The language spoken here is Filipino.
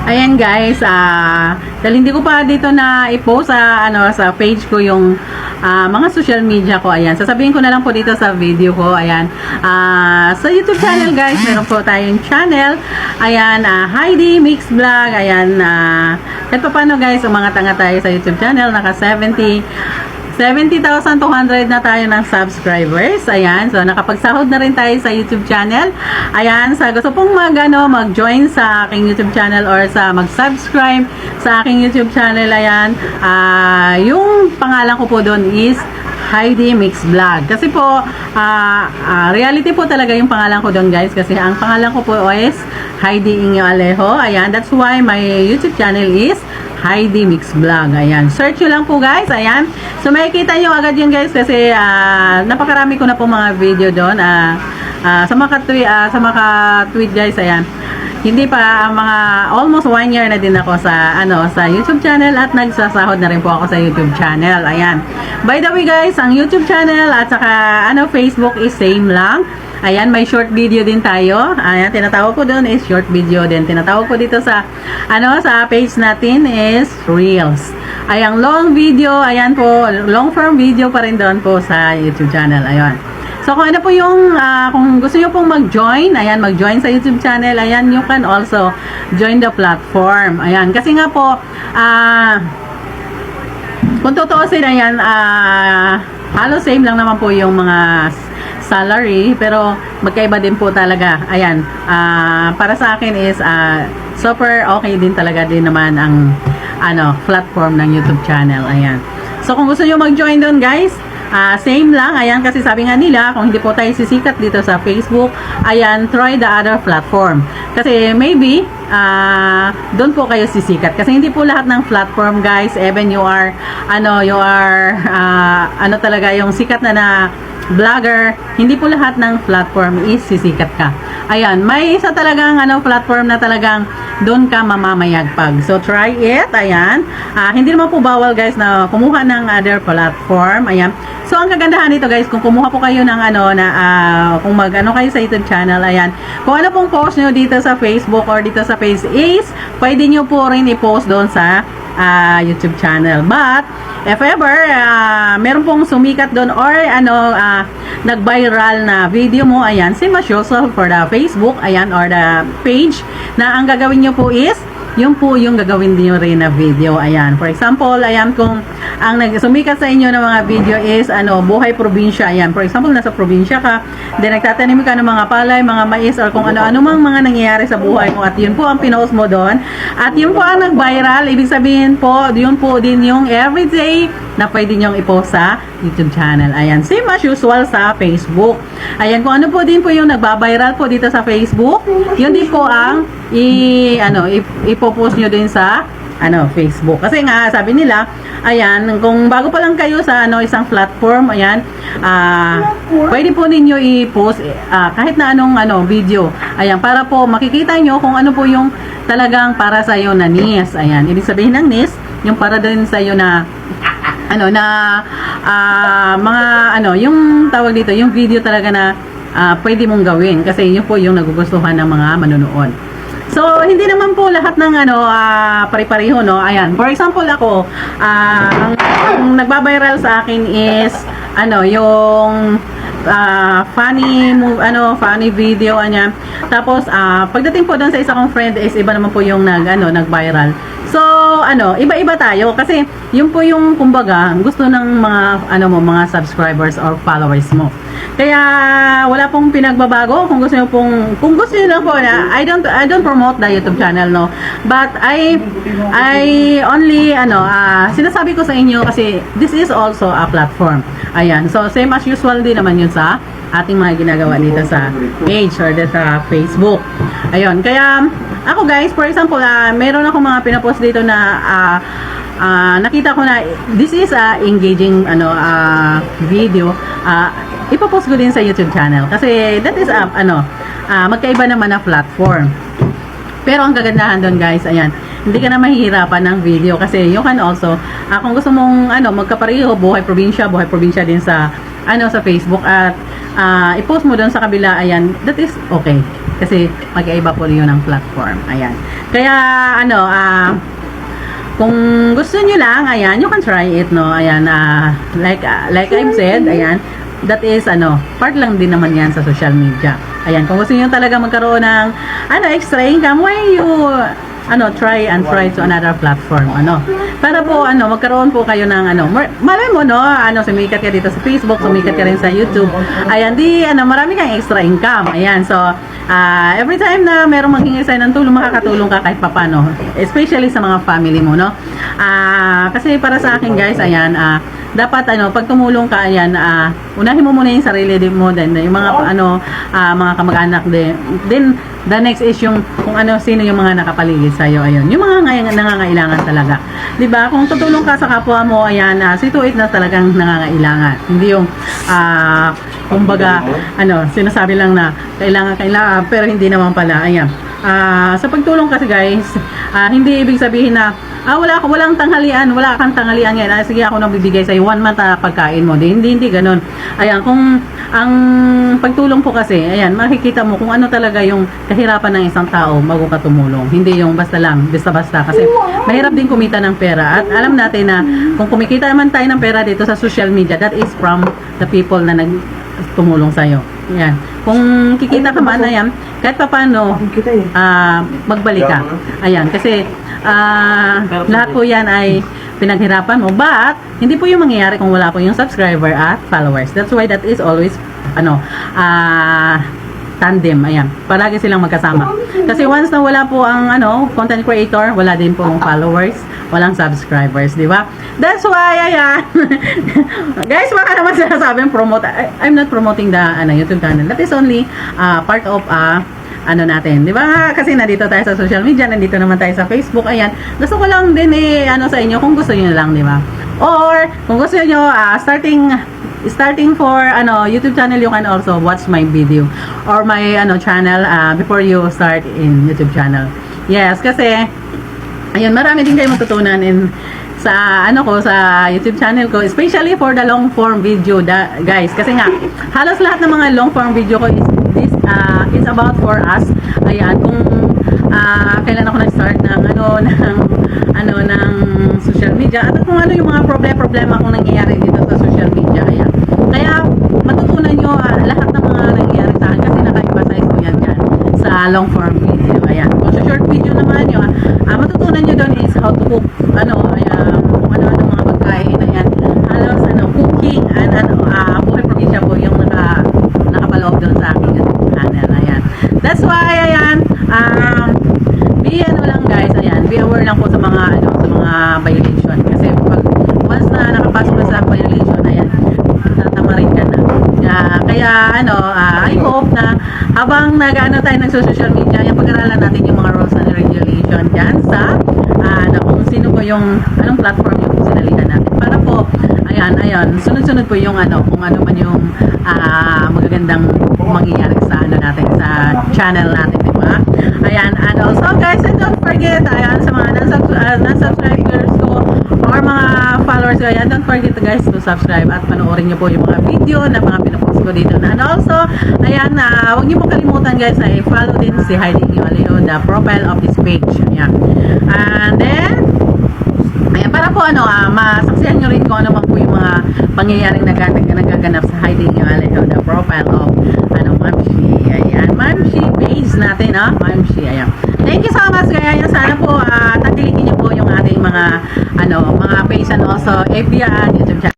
Ayan guys, dahil hindi ko pa dito na i-post sa sa page ko yung mga social media ko. Ayan, sasabihin ko na lang po dito sa video ko. Ayan, sa YouTube channel guys, meron po tayong channel. Ayan, Heidi Mix Vlog. Ayan, kahit pa paano guys, umangat-angat tayo sa YouTube channel. Naka 70,200 na tayo ng subscribers. Ayan, so nakapagsahod na rin tayo sa YouTube channel. Ayan, sa gusto pong mag-join sa aking YouTube channel or sa mag-subscribe sa aking YouTube channel, ayan, yung pangalan ko po doon is Heidi Mix Vlog. Kasi po, reality po talaga yung pangalan ko doon guys. Kasi ang pangalan ko po is Heidi Inyo Alejo. Ayan, that's why my YouTube channel is Heidi Mix Vlog. Ayan, search nyo lang po guys. Ayan, so makikita nyo agad yun guys. Kasi napakarami ko na po mga video doon. Sa mga tweet guys. Ayan, hindi pa mga almost 1 year na din ako sa YouTube channel at nagsasahod na rin po ako sa YouTube channel. Ayan. By the way guys, ang YouTube channel at saka Facebook is same lang. Ayan, may short video din tayo. Ayan, tinatawag ko doon is short video din. Tinatawag ko dito sa sa page natin is Reels. Ayan, long video, ayan po, long form video pa rin doon po sa YouTube channel. Ayan. So, kung ano po yung, kung gusto nyo pong mag-join, ayan, mag-join sa YouTube channel, ayan, you can also join the platform. Ayan, kasi nga po, kung tutuusin, ayan, halos same lang naman po yung mga salary, pero magkaiba din po talaga. Ayan, para sa akin is, super okay din talaga din naman ang, platform ng YouTube channel. Ayan. So, kung gusto nyo mag-join doon, guys, same lang, ayan, kasi sabi nga nila, kung hindi po tayo sisikat dito sa Facebook, ayan, try the other platform. Kasi maybe, doon po kayo sisikat. Kasi hindi po lahat ng platform, guys, even you are, talaga, yung sikat na vlogger, hindi po lahat ng platform is sisikat ka. Ayan, may isa talagang platform na talagang doon ka mamamayagpag. So try it. Ayan. Hindi naman po bawal guys na kumuha ng other platform. Ayan. So ang kagandahan nito guys, kung kumuha po kayo ng kung kayo sa YouTube channel, ayan. Kung ano pong post nyo dito sa Facebook or dito sa page is, pwede nyo po rin i-post doon sa YouTube channel. But if ever meron pong sumikat doon or nag-viral na video mo, ayan, same as usual for the Facebook, ayan, or the page, na ang gagawin nyo po is yung po yung gagawin niyo rin na video. Ayan, for example, ayan, kung ang nagsumikat sa inyo ng mga video is buhay probinsya. Ayan, for example, nasa probinsya ka, then nagtatanim ka ng mga palay, mga mais, or kung ano-ano mang mga nangyayari sa buhay mo, at yun po ang pinost mo doon, at yun po ang nag-viral. Ibig sabihin po, yun po din yung everyday na pwede nyong i-post sa YouTube channel. Ayan, same as usual sa Facebook. Ayan, kung ano po din po yung nagba-viral po dito sa Facebook, yun din po ang ipopost nyo din sa Facebook. Kasi nga, sabi nila, ayan, kung bago pa lang kayo sa isang platform, ayan, pwede po ninyo i-post kahit na anong video. Ayan, para po makikita nyo kung ano po yung talagang para sa iyo na niche. Ayan, ibig sabihin ng niche, yung para din sa iyo na yung tawag dito, yung video talaga na pwede mong gawin kasi yun po yung nagugustuhan ng mga manonood. So, hindi naman po lahat ng pare-pareho, no? Ayan, for example ako, ang nagba-viral sa akin is yung funny video anya. Tapos pagdating po doon sa isa kong friend is iba naman po yung nag-viral. So, iba-iba tayo kasi yun po yung kumbaga gusto ng mga subscribers or followers mo. Kaya wala pong pinagbabago. Kung gusto niyo lang po na I don't promote the YouTube channel, no. But I only sinasabi ko sa inyo kasi this is also a platform. Ayan. So same as usual din naman yun sa ating mga ginagawa dito sa page or sa Facebook. Ayun. Kaya ako guys, for example, meron ako mga pinapost dito na nakita ko na this is engaging video. Ipopost ko din sa YouTube channel kasi that is magkaiba naman na platform. Pero ang kagandahan doon guys, ayan, hindi ka na mahihirapan ng video kasi you can also kung gusto mong magkapareho, buhay probinsya din sa sa Facebook at i-post mo doon sa kabila, ayan, that is okay. Kasi magkaiba po yun ang platform. Ayan. Kaya, ano, kung gusto nyo lang, ayan, you can try it, no? Ayan, like I've said, ayan, that is, ano, part lang din naman yan sa social media. Ayan, kung gusto nyo talaga magkaroon ng, ano, extra income, why you, ano, try to another platform, ano, para po, ano, magkaroon po kayo ng, ano, malay mo, no, ano, sumikat ka dito sa Facebook, sumikat ka rin sa YouTube, ayan, di, ano, marami kang extra income, ayan, so, every time na merong maghingi sa'yo ng tulong, makakatulong ka kahit papano, especially sa mga family mo, no, kasi para sa akin, guys, ayan, dapat, ano, pag tumulong ka, ayan, unahin mo muna yung sarili mo, din, yung mga, ano, mga kamag-anak din, the next is yung, kung ano, sino yung mga nakapaligid sa'yo, ayun, yung mga nangangailangan talaga, di ba, kung tutulong ka sa kapwa mo, ayan, see to it na talagang nangangailangan, hindi yung, kumbaga, ano, sinasabi lang na, kailangan, pero hindi naman pala, ayan, sa pagtulong kasi, guys, hindi ibig sabihin na, walang tanghalian, wala kang tanghalian ngayon. Sige, ako nang bibigay sa'yo 1 month pagkain mo. Hindi ganun. Ayan, kung ang pagtulong po kasi, ayan, makikita mo kung ano talaga yung kahirapan ng isang tao bago ka tumulong. Hindi yung basta lang, basta-basta. Kasi mahirap din kumita ng pera. At alam natin na kung kumikita naman tayo ng pera dito sa social media, that is from the people na tumulong sa'yo. Ayan. Kung kikita ka man, ayan, kahit pa paano, magbalik ka. Ayan, kasi lahat po yan ay pinaghirapan mo, but hindi po yung mangyayari kung wala po yung subscriber at followers. That's why that is always, ano, tandem, ayan, palagi silang magkasama. Kasi once na wala po ang, ano, content creator, wala din po ang followers, walang subscribers, di ba? That's why, ayan, guys, baka naman sinasabing promote, I'm not promoting the, ano, YouTube channel. That is only part of, ano natin, di ba? Kasi nandito tayo sa social media, nandito naman tayo sa Facebook, ayan. Gusto ko lang din ano sa inyo, kung gusto niyo lang, di ba? Or, kung gusto niyo, starting for, ano, YouTube channel, you can also watch my video or my, ano, channel, before you start in YouTube channel. Yes, kasi, ayun, marami din kayo matutunan sa ano ko, sa YouTube channel ko, especially for the long form video, guys, kasi nga halos lahat ng mga long form video ko is about for us. Ayan, kung kailan ako nag-start ng ng social media, at kung ano yung mga problema kung nangyayari dito sa social media. Ayan, kaya matutunan nyo lahat ng mga nangyayari sa akin kasi naka-emphasize ko yan dyan sa long form video. Ayan, kung sa short video naman yun, matutunan nyo doon is how to cook, ayan, kung ano-ano mga pagkain, ayan, halos, cooking, buhay probinsya po yung nakapaloob doon sa aking channel, ayan. That's why, ayan, lang guys, ayan, be aware lang po sa mga, sa mga violation, kasi pag, once na nakapasok ka sa violation, ayan, tatamarin ka na. Kaya, I hope na habang tayo ng social media, yung pag-aralan natin yung mga rules and regulation dyan sa, kung sino po yung, anong platform yung sinalihan natin. Para po, ayan, sunod-sunod po yung, kung ano man yung, magagandang mangyayari sa, natin, sa channel natin, di ba? Ayan, and also, guys, and don't forget, ayan, sa mga non-subscribers ko, or mga followers ko, ayan, don't forget, guys, to subscribe at panoorin nyo po yung mga video na mga pinapost ko dito. And also, ayan, huwag nyo po kalimutan, guys, na i-follow din si Heidi Alejo, the profile of this page. Ayan. And then, ayan, para po, masaksihan nyo rin kung ano man po yung mga pangyayaring nagaganap sa Heidi Alejo, the profile of, Mamshi. Ayan, Mamshi page natin, Mamshi. Ayan. Thank you so much, guys. Sana po, tagilikin nyo po yung ating mga, mga page and also FB and YouTube channel.